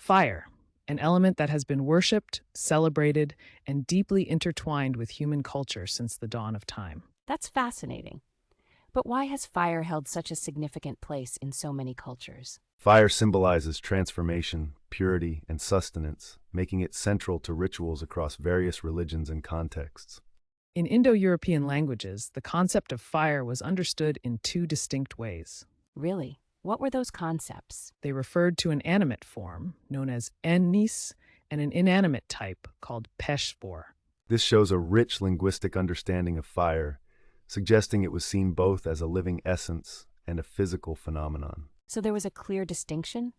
Fire, an element that has been worshipped, celebrated, and deeply intertwined with human culture since the dawn of time. That's fascinating. But why has fire held such a significant place in so many cultures? Fire symbolizes transformation, purity, and sustenance, making it central to rituals across various religions and contexts. In Indo-European languages, the concept of fire was understood in two distinct ways. Really? What were those concepts? They referred to an animate form, known as ennis, and an inanimate type called peshvor. This shows a rich linguistic understanding of fire, suggesting it was seen both as a living essence and a physical phenomenon. So there was a clear distinction?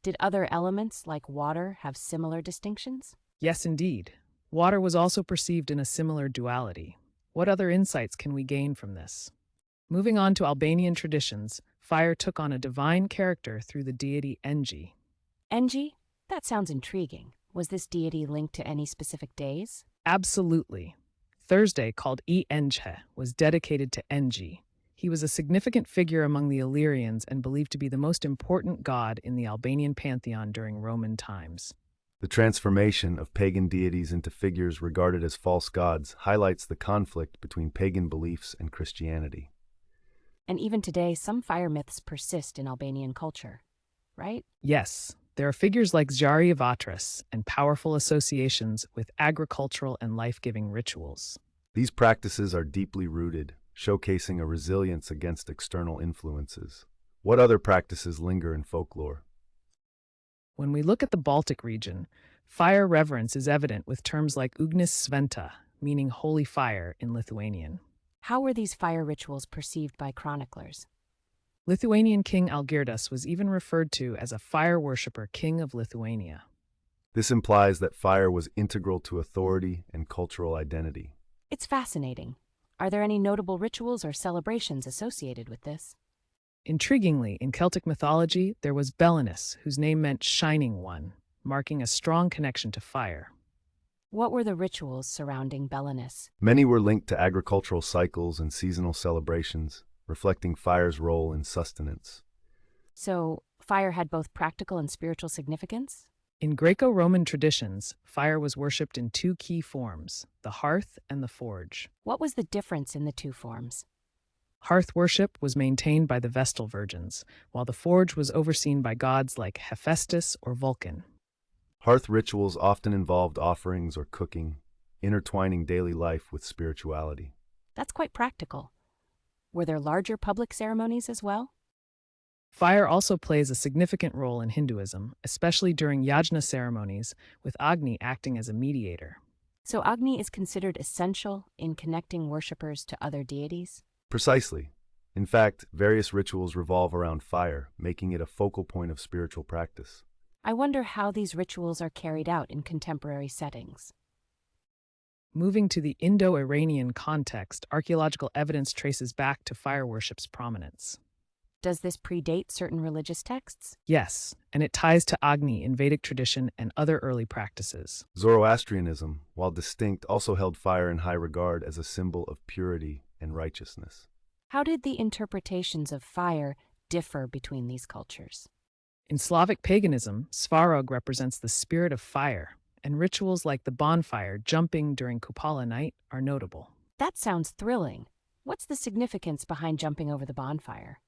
Did other elements, like water, have similar distinctions? Yes, indeed. Water was also perceived in a similar duality. What other insights can we gain from this? Moving on to Albanian traditions, fire took on a divine character through the deity Engi. Engi? That sounds intriguing. Was this deity linked to any specific days? Absolutely. Thursday, called Enche, was dedicated to Engi. He was a significant figure among the Illyrians and believed to be the most important god in the Albanian pantheon during Roman times. The transformation of pagan deities into figures regarded as false gods highlights the conflict between pagan beliefs and Christianity. And even today, some fire myths persist in Albanian culture, right? Yes, there are figures like Zjari of Atras and powerful associations with agricultural and life-giving rituals. These practices are deeply rooted, showcasing a resilience against external influences. What other practices linger in folklore? When we look at the Baltic region, fire reverence is evident with terms like Ugnis Sventa, meaning holy fire in Lithuanian. How were these fire rituals perceived by chroniclers? Lithuanian King Algirdas was even referred to as a fire worshipper king of Lithuania. This implies that fire was integral to authority and cultural identity. It's fascinating. Are there any notable rituals or celebrations associated with this? Intriguingly, in Celtic mythology, there was Belinus, whose name meant shining one, marking a strong connection to fire. What were the rituals surrounding Belinus? Many were linked to agricultural cycles and seasonal celebrations, reflecting fire's role in sustenance. So, fire had both practical and spiritual significance? In Greco-Roman traditions, fire was worshipped in two key forms, the hearth and the forge. What was the difference in the two forms? Hearth worship was maintained by the Vestal Virgins, while the forge was overseen by gods like Hephaestus or Vulcan. Hearth rituals often involved offerings or cooking, intertwining daily life with spirituality. That's quite practical. Were there larger public ceremonies as well? Fire also plays a significant role in Hinduism, especially during yajna ceremonies, with Agni acting as a mediator. So Agni is considered essential in connecting worshippers to other deities? Precisely. In fact, various rituals revolve around fire, making it a focal point of spiritual practice. I wonder how these rituals are carried out in contemporary settings. Moving to the Indo-Iranian context, archaeological evidence traces back to fire worship's prominence. Does this predate certain religious texts? Yes, and it ties to Agni in Vedic tradition and other early practices. Zoroastrianism, while distinct, also held fire in high regard as a symbol of purity and righteousness. How did the interpretations of fire differ between these cultures? In Slavic paganism, Svarog represents the spirit of fire, and rituals like the bonfire jumping during Kupala night are notable. That sounds thrilling. What's the significance behind jumping over the bonfire?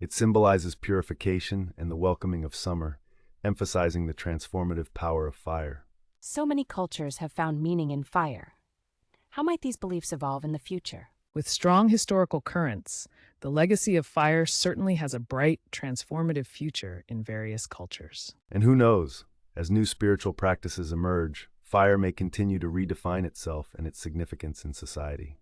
It symbolizes purification and the welcoming of summer, emphasizing the transformative power of fire. So many cultures have found meaning in fire. How might these beliefs evolve in the future? With strong historical currents, the legacy of fire certainly has a bright, transformative future in various cultures. And who knows, as new spiritual practices emerge, fire may continue to redefine itself and its significance in society.